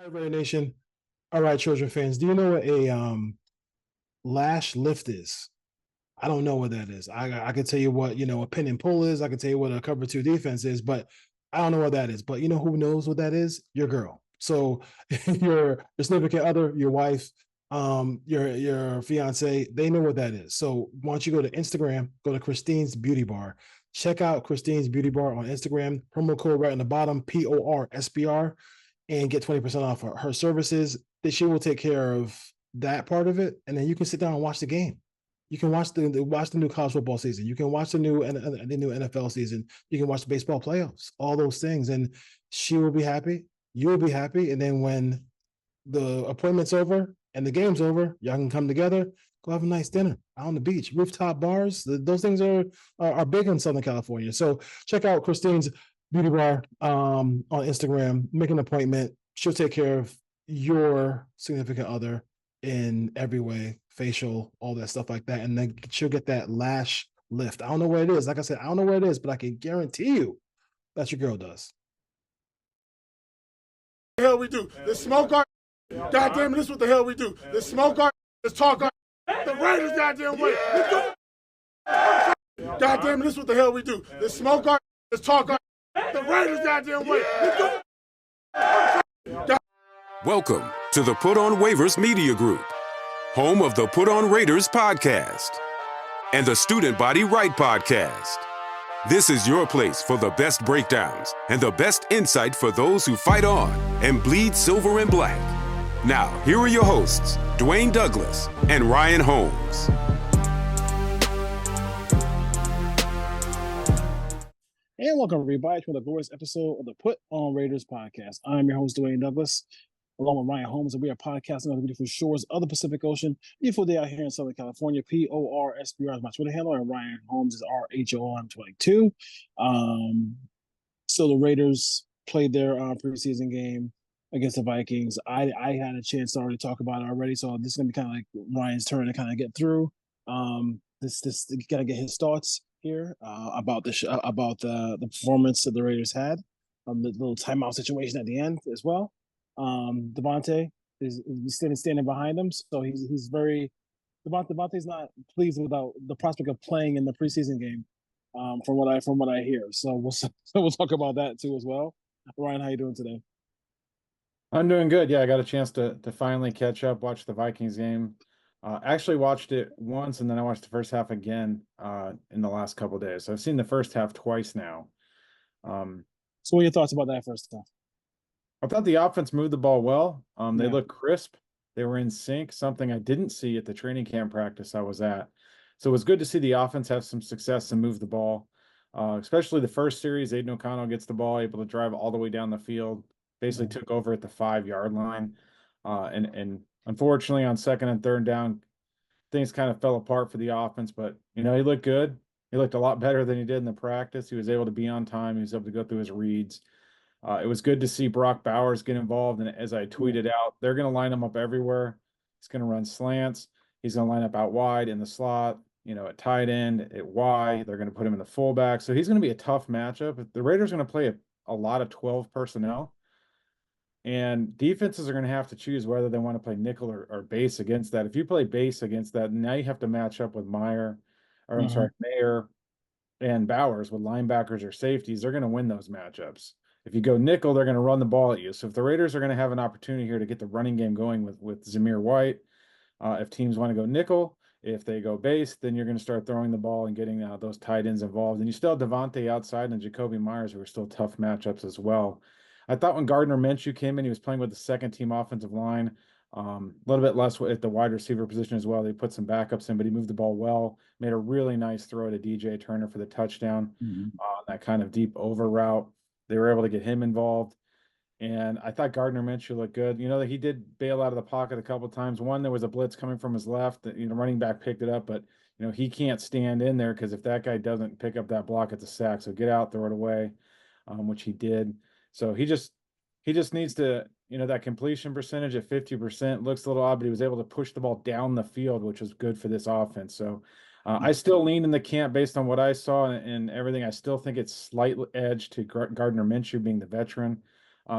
All right, Raider Nation. All right, Trojan fans. Do you know what a lash lift is? I don't know what that is. I can tell you what a pin and pull is. I can tell you what a cover two defense is, but I don't know what that is. But you know who knows what that is? Your girl. So your significant other, your wife, your fiance, they know what that is. So why don't you go to Instagram, go to Christine's Beauty Bar, check out Christine's Beauty Bar on Instagram. Promo code right on the bottom, PORSBR, and get 20% off her services. That she will take care of that part of it, and then you can sit down and watch the game. You can watch the new college football season. You can watch the new NFL season. You can watch the baseball playoffs. All those things, and she will be happy. You will be happy, and then when the appointment's over and the game's over, y'all can come together, go have a nice dinner out on the beach, rooftop bars. Those things are big in Southern California. So check out Christine's Beauty Bar on Instagram. Make an appointment. She'll take care of your significant other in every way, facial, all that stuff like that, and then she'll get that lash lift. I don't know where it is. Like I said, I don't know where it is, but I can guarantee you that your girl does. The hell we do? Let's smoke our. Goddamn, this is what the hell we do. Let's smoke our. Let's talk our. The Raiders goddamn way. Let's do. Goddamn, this is what the hell we do. Let's smoke our. Let's talk our. The Raiders goddamn way. Let's do. Welcome to the Put On Waivers Media Group, home of the Put On Raiders podcast and the Student Body Right podcast. This is your place for the best breakdowns and the best insight for those who fight on and bleed silver and black. Now, here are your hosts, Dwayne Douglas and Ryan Holmes. And welcome, everybody, to the glorious episode of the Put On Raiders podcast. I'm your host, Dwayne Douglas, along with Ryan Holmes, and we are podcasting on the beautiful shores of the Pacific Ocean. Beautiful day out here in Southern California. PORSBR is my Twitter handle, and Ryan Holmes is RHOM22. So the Raiders played their preseason game against the Vikings. I had a chance to already talk about it already, so this is going to be kind of like Ryan's turn to kind of get through. This got to get his thoughts here about the performance that the Raiders had, the little timeout situation at the end as well. Devontae is standing behind him, so he's very Devontae's not pleased without the prospect of playing in the preseason game, from what I hear. So we'll talk about that too as well. Ryan, how you doing today? I'm doing good. Yeah, I got a chance to finally catch up, watch the Vikings game. Actually watched it once, and then I watched the first half again in the last couple of days. So I've seen the first half twice now. So what are your thoughts about that first half? I thought the offense moved the ball well. They Yeah. looked crisp. They were in sync, something I didn't see at the training camp practice I was at. So it was good to see the offense have some success and move the ball, especially the first series. Aiden O'Connell gets the ball, able to drive all the way down the field, basically took over at the 5-yard line. And unfortunately, on second and third down, things kind of fell apart for the offense. But, he looked good. He looked a lot better than he did in the practice. He was able to be on time. He was able to go through his reads. It was good to see Brock Bowers get involved. And as I tweeted out, they're going to line him up everywhere. He's going to run slants. He's going to line up out wide in the slot, at tight end, at Y. They're going to put him in the fullback. So he's going to be a tough matchup. The Raiders are going to play a lot of 12 personnel. And defenses are going to have to choose whether they want to play nickel or base against that. If you play base against that, now you have to match up with Mayer and Bowers with linebackers or safeties. They're going to win those matchups. If you go nickel, they're going to run the ball at you. So if the Raiders are going to have an opportunity here to get the running game going with Zamir White, if teams want to go nickel, if they go base, then you're going to start throwing the ball and getting those tight ends involved. And you still have Devontae outside and Jacoby Myers, who are still tough matchups as well. I thought when Gardner Minshew came in, he was playing with the second-team offensive line, a little bit less at the wide receiver position as well. They put some backups in, but he moved the ball well, made a really nice throw to DJ Turner for the touchdown, that kind of deep over route. They were able to get him involved. And I thought Gardner Minshew looked good. That he did bail out of the pocket a couple of times. One, there was a blitz coming from his left. Running back picked it up, but, he can't stand in there because if that guy doesn't pick up that block, it's a sack. So get out, throw it away, which he did. So he just needs to, that completion percentage at 50% looks a little odd, but he was able to push the ball down the field, which was good for this offense. So I still lean in the camp based on what I saw and everything. I still think it's slight edge to Gardner Minshew being the veteran.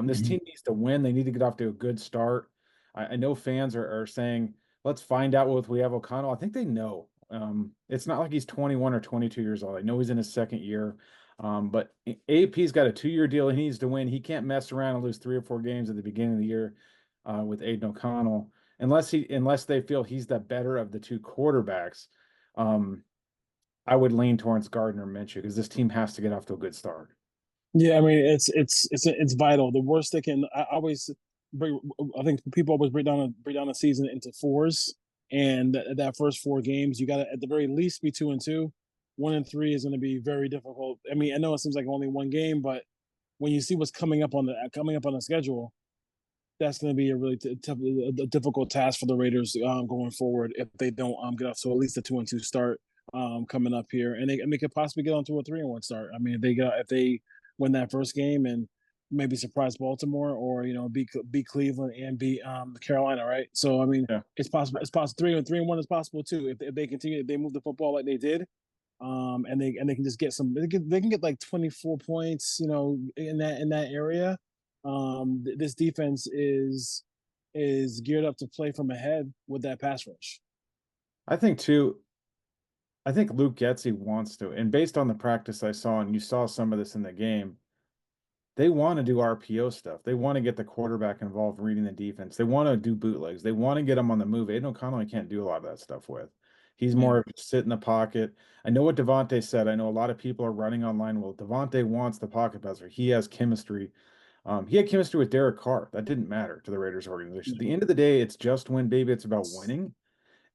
This team needs to win. They need to get off to a good start. I know fans are saying, let's find out what we have O'Connell. I think they know. It's not like he's 21 or 22 years old. I know he's in his second year. But AP's got a 2-year deal. He needs to win. He can't mess around and lose 3 or 4 games at the beginning of the year with Aiden O'Connell, unless they feel he's the better of the 2 quarterbacks. I would lean towards Gardner Minshew because this team has to get off to a good start. Yeah, I mean it's vital. The worst they can. I think people always break down the season into fours, and that first 4 games you got to at the very least be 2-2. 1-3 is going to be very difficult. I mean, I know it seems like only one game, but when you see what's coming up on the schedule, that's going to be a really difficult task for the Raiders going forward if they don't get off to at least a 2-2 start coming up here, and they could possibly get onto a 3-1 start. I mean, if they win that first game and maybe surprise Baltimore, or beat Cleveland and beat Carolina, right? So I mean, Yeah. it's possible. It's possible 3-1 is possible too if they continue. If they move the football like they did, and they can just get some. They can get like 24 points, in that area. This defense is geared up to play from ahead with that pass rush. I think too. I think Luke Getsy wants to, and based on the practice I saw, and you saw some of this in the game, they want to do RPO stuff. They want to get the quarterback involved reading the defense. They want to do bootlegs. They want to get them on the move. Aiden O'Connell can't do a lot of that stuff with. He's more of just sit in the pocket. I know what Devontae said. I know a lot of people are running online. Well, Devontae wants the pocket passer. He has chemistry. He had chemistry with Derek Carr. That didn't matter to the Raiders organization. At the end of the day, it's just win, baby. It's about winning.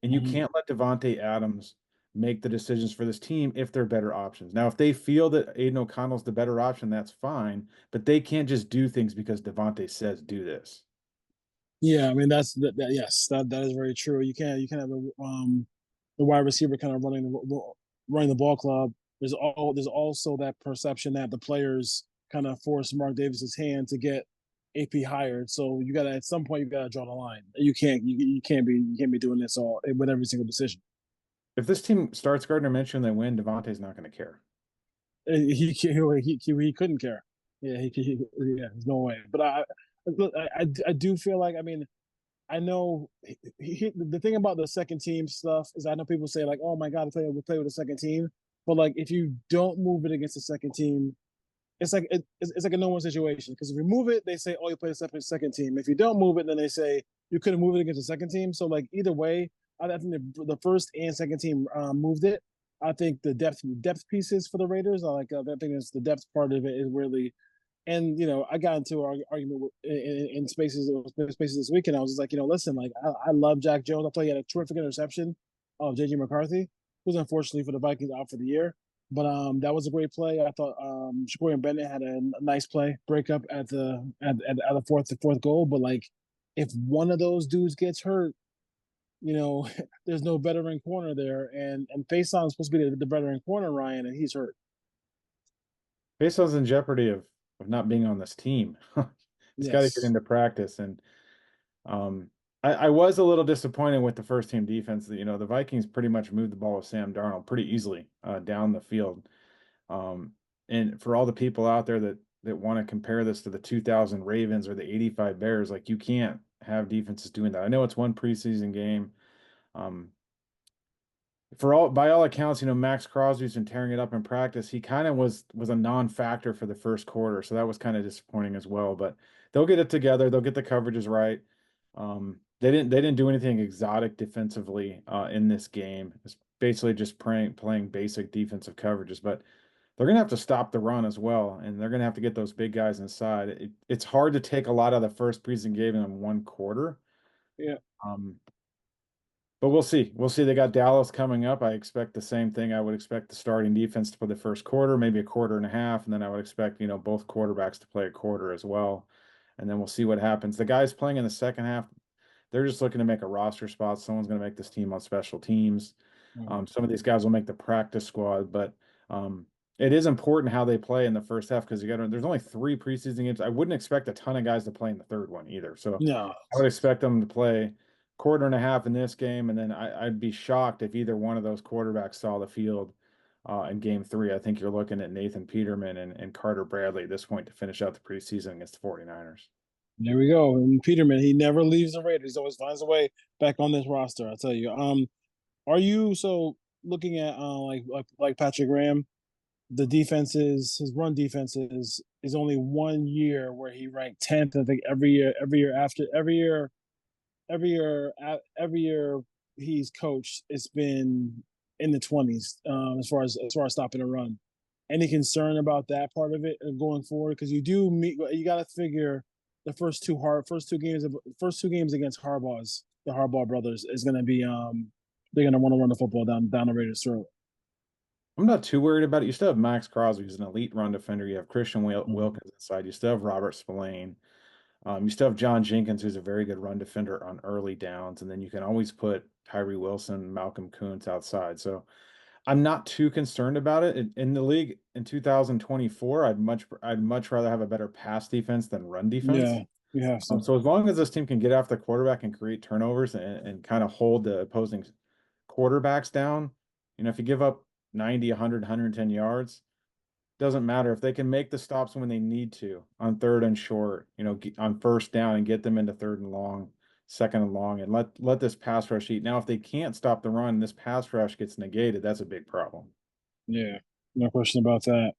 And you can't let Devontae Adams make the decisions for this team if they're better options. Now, if they feel that Aiden O'Connell's the better option, that's fine. But they can't just do things because Devontae says do this. Yeah, I mean yes, that is very true. You can't have the wide receiver kind of running the ball club. There's also that perception that the players kind of force Mark Davis's hand to get AP hired. So you gotta at some point you gotta draw the line. You can't be doing this all with every single decision. If this team starts Gardner Minshew and they win, Devontae's not going to care. He couldn't care. Yeah, there's no way. But I do feel like, I mean, I know the thing about the second team stuff is I know people say like, oh my God, we play with the second team. But like, if you don't move it against the second team, it's like it's like a no-win situation. Because if you move it, they say, oh, you play the second team. If you don't move it, then they say you couldn't move it against the second team. So like either way, I think the first and second team moved it. I think the depth pieces for the Raiders, I think it's the depth part of it is really. And I got into an argument in spaces this weekend. I was just like, listen, like I love Jack Jones. I thought he had a terrific interception of JJ McCarthy, who's unfortunately for the Vikings out for the year. But that was a great play. I thought Shaquille Bennett had a nice play breakup at the fourth goal. But like, if one of those dudes gets hurt, there's no veteran corner there, and Faison is supposed to be the veteran corner, Ryan, and he's hurt. Faison's in jeopardy of not being on this team. He's got to get into practice, and I was a little disappointed with the first team defense. The Vikings pretty much moved the ball with Sam Darnold pretty easily down the field. And for all the people out there that want to compare this to the 2000 Ravens or the 85 Bears, like you can't have defenses doing that. I know it's one preseason game. By all accounts, Max Crosby's been tearing it up in practice. He kind of was a non-factor for the first quarter, so that was kind of disappointing as well. But they'll get it together. They'll get the coverages right. They didn't do anything exotic defensively in this game. It's basically just playing basic defensive coverages, but they're going to have to stop the run as well, and they're going to have to get those big guys inside. It's hard to take a lot of the first preseason game in one quarter. Yeah. But we'll see. We'll see. They got Dallas coming up. I expect the same thing. I would expect the starting defense to play the first quarter, maybe a quarter and a half, and then I would expect, both quarterbacks to play a quarter as well. And then we'll see what happens. The guys playing in the second half, they're just looking to make a roster spot. Someone's going to make this team on special teams. Some of these guys will make the practice squad, but it is important how they play in the first half because there's only 3 preseason games. I wouldn't expect a ton of guys to play in the third one either. So no. I would expect them to play quarter and a half in this game, and then I'd be shocked if either one of those quarterbacks saw the field in game 3. I think you're looking at Nathan Peterman and Carter Bradley at this point to finish out the preseason against the 49ers. There we go. And Peterman, he never leaves the Raiders. He always finds a way back on this roster. I tell you. Are you so looking at like Patrick Graham? The defenses, his run defenses, is only 1 year where he ranked 10th. I think every year he's coached, it's been in the 20s as far as stopping a run. Any concern about that part of it going forward? Because you got to figure the first two games against the Harbaugh brothers is going to be they're going to want to run the football down the Raiders' throat. I'm not too worried about it. You still have Max Crosby, who's an elite run defender. You have Christian Wilkins inside. You still have Robert Spillane. You still have John Jenkins, who's a very good run defender on early downs. And then you can always put Tyree Wilson, Malcolm Kuntz outside. So I'm not too concerned about it. In the league in 2024, I'd much rather have a better pass defense than run defense. Yeah, you have to. So as long as this team can get after the quarterback and create turnovers and kind of hold the opposing quarterbacks down, if you give up 90, 100, 110 yards, doesn't matter. If they can make the stops when they need to on third and short, on first down and get them into third and long, second and long, and let this pass rush eat. Now, if they can't stop the run, this pass rush gets negated. That's a big problem. Yeah, no question about that.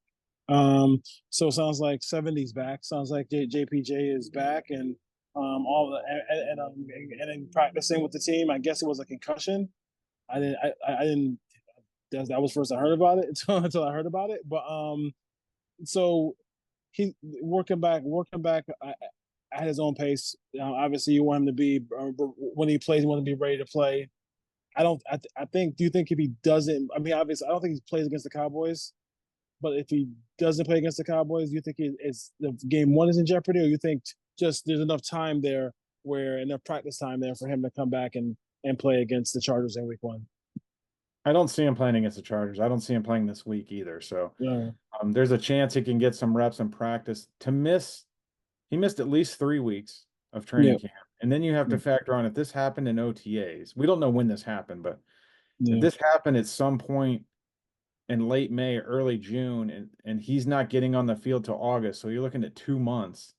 So it sounds like 70's back. Sounds like JPJ is back, and all the and then practicing with the team. I guess it was a concussion. I didn't. That was first I heard about it until I heard about it. But so he working back at his own pace. Obviously, you want him to be when he plays, you want him to be ready to play. I think. Do you think if he doesn't? I mean, obviously, I don't think he plays against the Cowboys. But if he doesn't play against the Cowboys, do you think it's the game one is in jeopardy, or you think just there's enough time there enough practice time there for him to come back and play against the Chargers in week 1? I don't see him playing against the Chargers. I don't see him playing this week either. So Yeah. There's a chance he can get some reps in practice. He missed at least 3 weeks of training camp. And then you have to factor on if this happened in OTAs. We don't know when this happened, but if this happened at some point in late May, early June, and he's not getting on the field till August, so you're looking at 2 months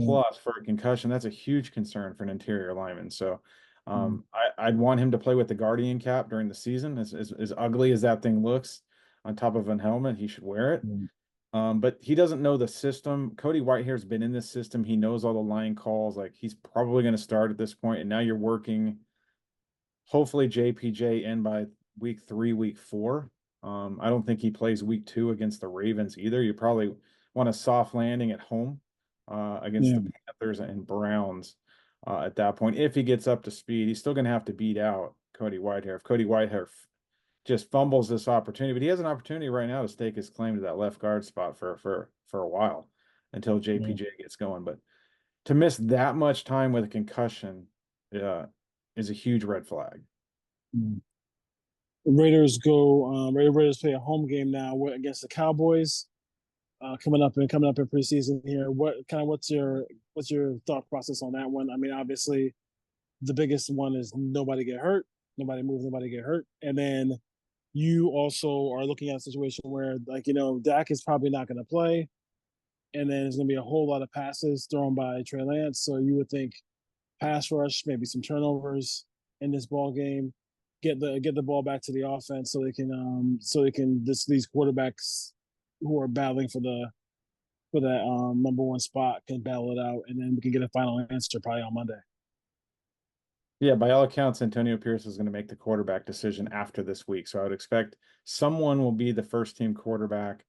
plus for a concussion. That's a huge concern for an interior lineman. So I'd want him to play with the Guardian cap during the season. As ugly as that thing looks on top of a helmet, he should wear it. But he doesn't know the system. Cody Whitehair's been in this system. He knows all the line calls. Like, he's probably going to start at this point, and now you're working hopefully JPJ in by week 3, week 4. I don't think he plays week 2 against the Ravens either. You probably want a soft landing at home against the Panthers and Browns at that point. If he gets up to speed, he's still going to have to beat out Cody Whitehair. If Cody Whitehair just fumbles this opportunity, but he has an opportunity right now to stake his claim to that left guard spot for a while until JPJ gets going. But to miss that much time with a concussion is a huge red flag. Raiders Raiders play a home game now against the Cowboys coming up in preseason here. What's your thought process on that one? I mean, obviously the biggest one is nobody get hurt, nobody moves, nobody get hurt, and then you also are looking at a situation where, Dak is probably not going to play, and then there's going to be a whole lot of passes thrown by Trey Lance. So you would think pass rush, maybe some turnovers in this ball game, get the ball back to the offense so they can these quarterbacks who are battling for that number 1 spot can battle it out, and then we can get a final answer probably on Monday. Yeah, by all accounts, Antonio Pierce is going to make the quarterback decision after this week. So I would expect someone will be the first team quarterback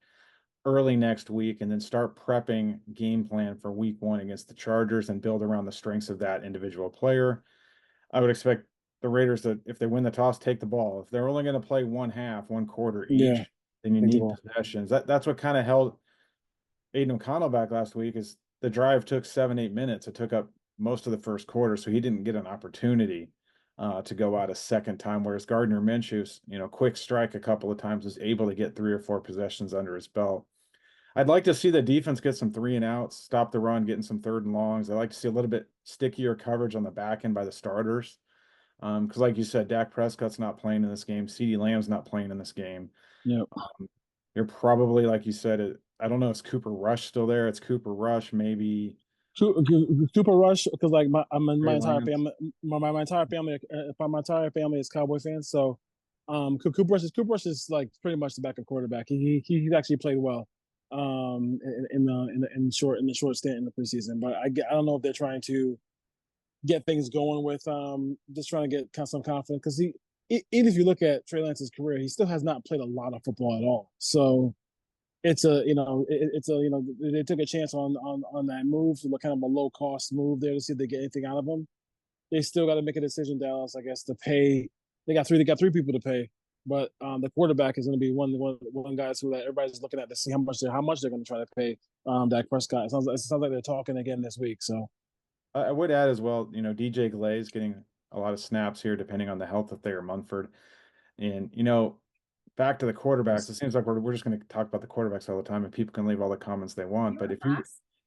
early next week, and then start prepping game plan for week 1 against the Chargers and build around the strengths of that individual player. I would expect the Raiders to, if they win the toss, take the ball. If they're only going to play 1 quarter each, then you need possessions. That's what kind of held Aiden O'Connell back last week, is the drive took 7-8 minutes. It took up most of the first quarter, so he didn't get an opportunity to go out a second time, whereas Gardner Minshew's, quick strike a couple of times, was able to get 3 or 4 possessions under his belt. I'd like to see the defense get some 3 and outs, stop the run, getting some third and longs. I'd like to see a little bit stickier coverage on the back end by the starters. Because like you said, Dak Prescott's not playing in this game. CeeDee Lamb's not playing in this game. Yeah. You're probably, like you said, I don't know, is Cooper Rush still there? It's Cooper Rush, maybe Super Rush, because like my Trey entire Lance. family, my entire family is Cowboy fans. So, Cooper Rush is like pretty much the backup quarterback. He's actually played well, in the short stint in the preseason. But I don't know if they're trying to get things going with just trying to get some confidence, because even if you look at Trey Lance's career, he still has not played a lot of football at all. So it's they took a chance on that move, kind of a low cost move there to see if they get anything out of him. They still got to make a decision, Dallas, I guess, to pay. They got three people to pay, but the quarterback is going to be one guy who that everybody's looking at to see how much they're going to try to pay Dak Prescott. It sounds like they're talking again this week. So I would add as well, DJ Glaze getting a lot of snaps here, depending on the health of Thayer Munford. And, back to the quarterbacks, it seems like we're just going to talk about the quarterbacks all the time, and people can leave all the comments they want. But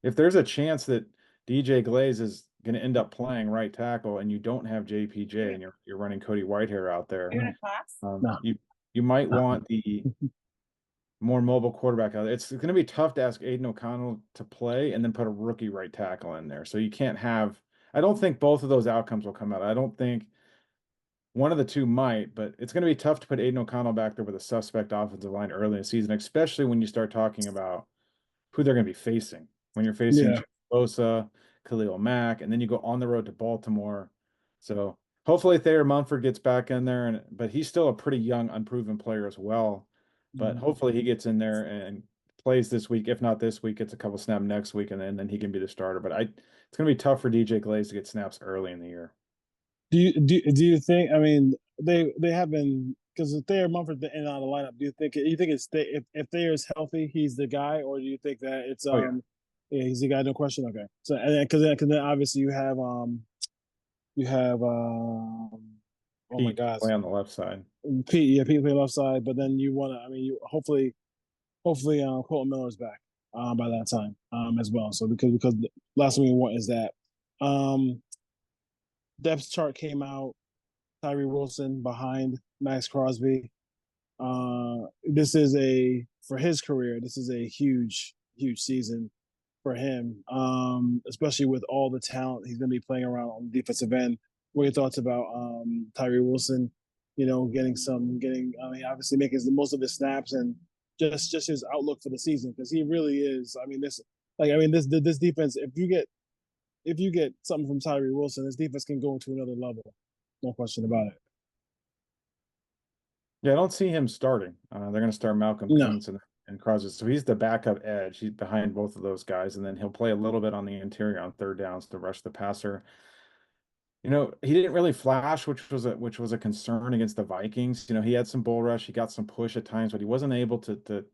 if there's a chance that DJ Glaze is going to end up playing right tackle and you don't have JPJ and you're running Cody Whitehair out there, no. you might want the more mobile quarterback out there. It's going to be tough to ask Aiden O'Connell to play and then put a rookie right tackle in there. So you can't have. I don't think both of those outcomes will come out. I don't think one of the two might, but it's going to be tough to put Aiden O'Connell back there with a suspect offensive line early in the season, especially when you start talking about who they're going to be facing. When you're facing Yeah. Bosa, Khalil Mack, and then you go on the road to Baltimore. So hopefully Thayer Munford gets back in there, but he's still a pretty young, unproven player as well. But hopefully he gets in there and plays this week. If not this week, gets a couple snaps next week, and then he can be the starter. But it's going to be tough for DJ Glaze to get snaps early in the year. Do you think? I mean, they have been, because if Thayer Munford in and out of the lineup. Do you think it's if Thayer is healthy, he's the guy, or do you think that it's yeah, he's the guy, no question. Okay, so and because then obviously you have oh my Pete God, play on the left side. Pete play left side, but then you want to, I mean, you hopefully Colton Miller's back by that time as well. So because the last thing we want is that depth chart came out. Tyree Wilson behind Max Crosby. This is for his career. This is a huge season for him, especially with all the talent he's going to be playing around on the defensive end. What are your thoughts about Tyree Wilson? Obviously making the most of his snaps and just his outlook for the season, because he really is. I mean, this defense. If you get something from Tyree Wilson, this defense can go into another level. No question about it. Yeah, I don't see him starting. They're going to start Malcolm Kuntz and Crosby. So he's the backup edge. He's behind both of those guys, and then he'll play a little bit on the interior on third downs to rush the passer. He didn't really flash, which was a concern against the Vikings. He had some bull rush, he got some push at times, but he wasn't able to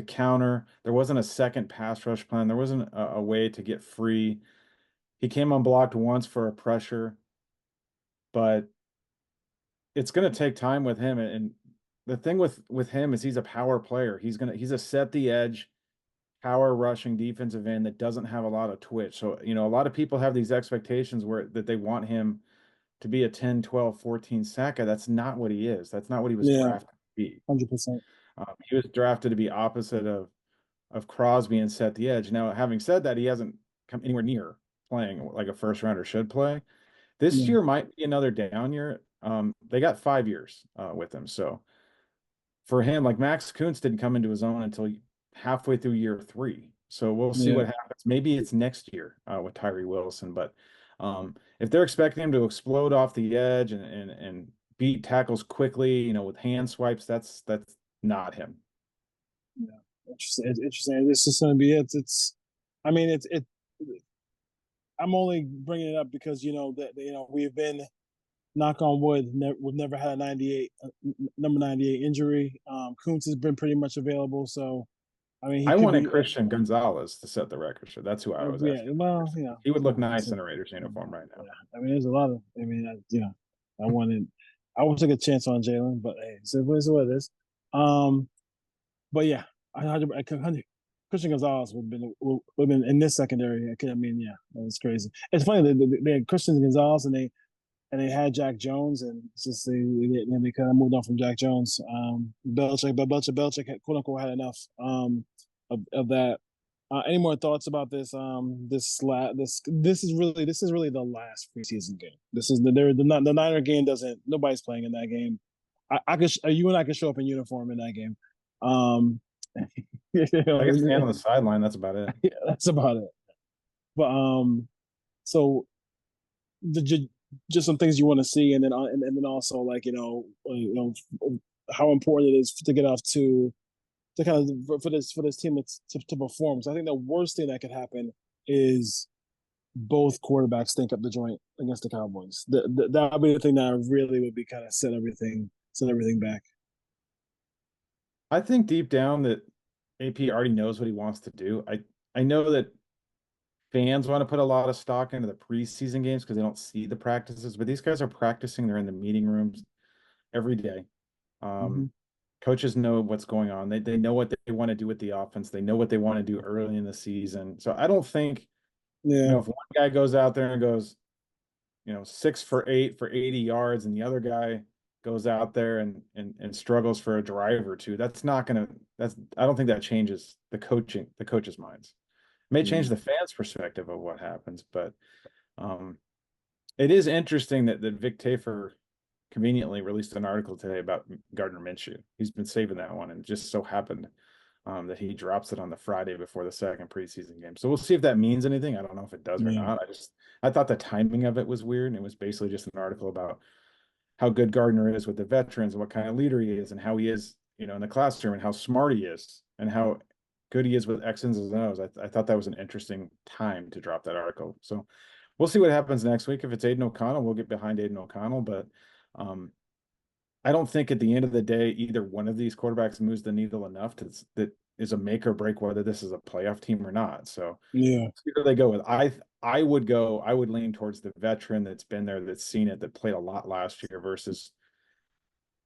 counter. There wasn't a second pass rush plan. There wasn't a way to get free. He came unblocked once for a pressure, but it's going to take time with him. And the thing with him is he's a power player. He's a set the edge, power rushing defensive end that doesn't have a lot of twitch. So, a lot of people have these expectations that they want him to be a 10, 12, 14 sacker. That's not what he is. That's not what he was drafted to be. 100%. He was drafted to be opposite of Crosby and set the edge. Now, having said that, he hasn't come anywhere near playing like a first rounder should play. This year might be another down year. They got 5 years with him. So for him, like Max Kuntz didn't come into his own until halfway through year 3. So we'll see what happens. Maybe it's next year with Tyree Wilson. But if they're expecting him to explode off the edge and beat tackles quickly, with hand swipes, that's not him. Yeah, interesting. This is going to be it. I mean, I'm only bringing it up because we've been, knock on wood, we've never had a number 98 injury. Kuntz has been pretty much available, so I mean, I wanted Christian Gonzalez to set the record. So that's who I was. Yeah, well, he would look nice in a Raiders uniform right now. Yeah. I mean, there's a lot of. I mean, I would take a chance on Jalen, but hey, so what it is. But yeah, Christian Gonzalez would have been in this secondary. I mean, yeah, that's crazy. It's funny they had Christian Gonzalez and and they had Jack Jones, and it's just they kind of moved on from Jack Jones. Belichick, quote unquote, had enough of that. Any more thoughts about this? This is really the last preseason game. This is the Niner game. Doesn't Nobody's playing in that game. I could you and I could show up in uniform in that game. I can stand on the sideline. That's about it. Yeah, that's about it. But so just some things you want to see, and then also like how important it is to get off to kind of for this team to perform. So I think the worst thing that could happen is both quarterbacks stink up the joint against the Cowboys. That would be the thing that really would be kind of set everything back. I think deep down that AP already knows what he wants to do. I know that fans want to put a lot of stock into the preseason games because they don't see the practices, but these guys are practicing. They're in the meeting rooms every day. Coaches know what's going on. They know what they want to do with the offense. They know what they want to do early in the season. So I don't think, if one guy goes out there and goes, 6 for 8 for 80 yards, and the other guy goes out there and struggles for a drive or two, I don't think that changes the coach's minds. It may change the fans' perspective of what happens, but it is interesting that Vic Tafur conveniently released an article today about Gardner Minshew. He's been saving that one, and it just so happened that he drops it on the Friday before the second preseason game. So we'll see if that means anything. I don't know if it does or not. I thought the timing of it was weird, and it was basically just an article about how good Gardner is with the veterans and what kind of leader he is and how he is, in the classroom, and how smart he is and how good he is with X's and O's. I thought that was an interesting time to drop that article. So we'll see what happens next week. If it's Aiden O'Connell, we'll get behind Aiden O'Connell, but I don't think at the end of the day, either one of these quarterbacks moves the needle enough that is a make or break whether this is a playoff team or not. So yeah, see where they go with. I would lean towards the veteran that's been there, that's seen it, that played a lot last year versus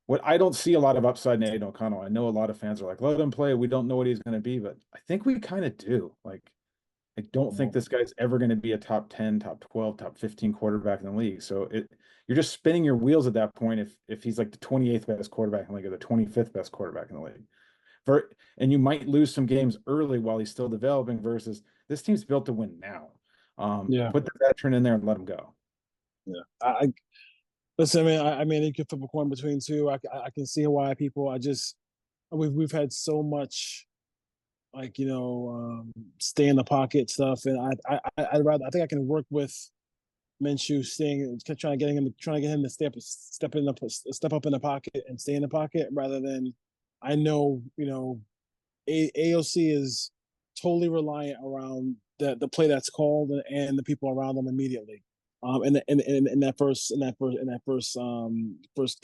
what I don't see a lot of upside in Aiden O'Connell. I know a lot of fans are like, let him play. We don't know what he's going to be, but I think we kind of do. Like, I don't think this guy's ever going to be a top 10, top 12, top 15 quarterback in the league. So you're just spinning your wheels at that point if he's like the 28th best quarterback in the league or the 25th best quarterback in the league. And you might lose some games early while he's still developing versus this team's built to win now. Put the veteran in there and let him go. Yeah. Listen, I mean, you could flip a coin between two. I can see why people, we've had so much, like, stay in the pocket stuff. And I think I can work with Minshew trying to get him to step up in the pocket and stay in the pocket rather than, AOC is totally reliant around the play that's called and the people around them immediately. In that first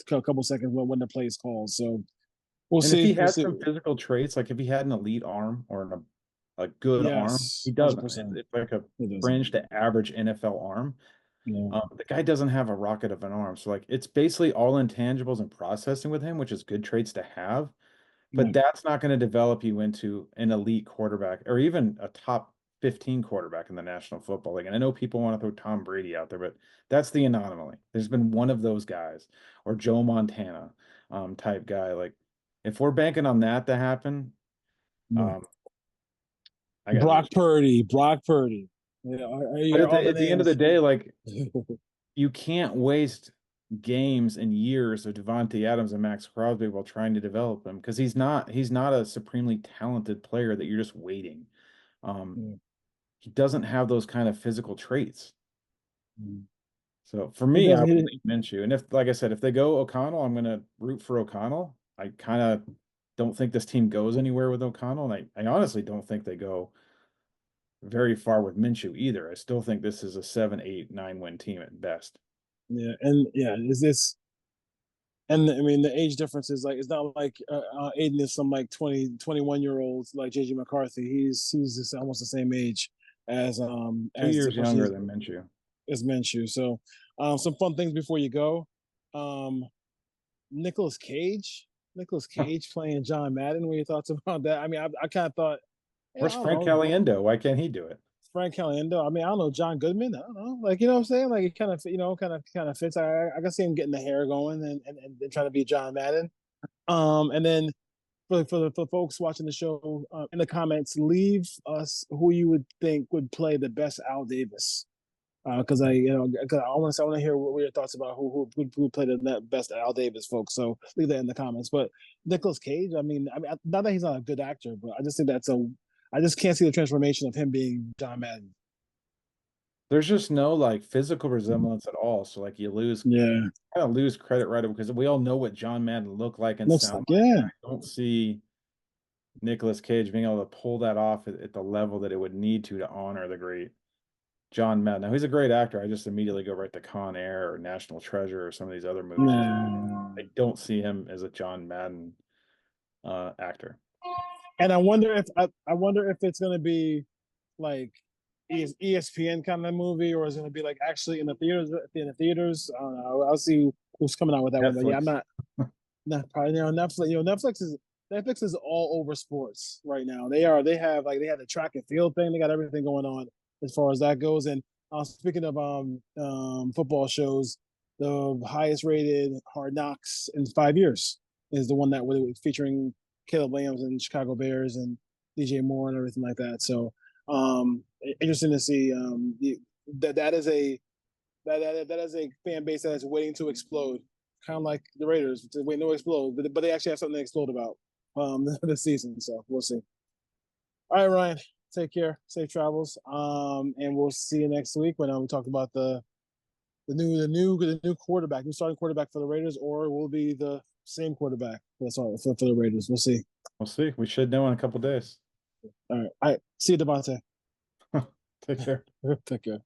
couple seconds when the play is called. So we'll see. If he has some physical traits, like if he had an elite arm or a good arm, he doesn't. 100%. It's like a fringe to average NFL arm. The guy doesn't have a rocket of an arm. So like it's basically all intangibles and processing with him, which is good traits to have. But that's not going to develop you into an elite quarterback or even a top 15 quarterback in the National Football League. And I know people want to throw Tom Brady out there, but that's the anomaly. There's been one of those guys or Joe Montana type guy. Like if we're banking on that to happen, Brock Purdy. But at the end of the day, like you can't waste games and years of Devontae Adams and Max Crosby while trying to develop him because he's not a supremely talented player that you're just waiting. He doesn't have those kind of physical traits. So for me, I would lean Minshew. And if, like I said, if they go O'Connell, I'm going to root for O'Connell. I kind of don't think this team goes anywhere with O'Connell. And I honestly don't think they go very far with Minshew either. I still think this is a 7, 8, 9 win team at best. Yeah. And is this, and I mean, the age difference is like, it's not like Aiden is some like 21-year-olds like JJ McCarthy. He's just almost the same age as 2 years younger than Minshew. As Minshew. So some fun things before you go. Nicolas Cage playing John Madden. What are your thoughts about that? I mean, I kind of thought, where's Frank Caliendo? Why can't he do it? Frank Caliendo. I mean, I don't know John Goodman. I don't know, like you know what I'm saying. Like it kind of kind of fits. I can see him getting the hair going and trying to be John Madden. And then for folks watching the show in the comments, leave us who you would think would play the best Al Davis. Because cause I want to hear what your thoughts about who played the best Al Davis, folks. So leave that in the comments. But Nicolas Cage, I mean, not that he's not a good actor, but I just think I just can't see the transformation of him being John Madden. There's just no like physical resemblance at all. So like you Yeah, kind of lose credit right away because we all know what John Madden looked like and looks like sound like. yeah. I don't see Nicolas Cage being able to pull that off at the level that it would need to honor the great John Madden. Now he's a great actor. I just immediately go right to Con Air or National Treasure or some of these other movies. Yeah. I don't see him as a John Madden actor. And I wonder if it's gonna be like ESPN kind of movie, or is it gonna be like actually in the theaters? In the theaters, I don't know. I'll see who's coming out with that one. But yeah, I'm not probably Netflix. Netflix is all over sports right now. They have the track and field thing. They got everything going on as far as that goes. And speaking of football shows, the highest rated Hard Knocks in 5 years is the one that was featuring Caleb Williams and Chicago Bears and DJ Moore and everything like that. So interesting to see that is a fan base that is waiting to explode, kind of like the Raiders waiting to explode, but they actually have something to explode about this season. So we'll see. All right, Ryan, take care, safe travels, and we'll see you next week when we talk about the new quarterback, new starting quarterback for the Raiders, or will be the same quarterback. That's all for the Raiders. We'll see. We'll see. We should know in a couple days. All right. See you, Devontae. Take care. Take care.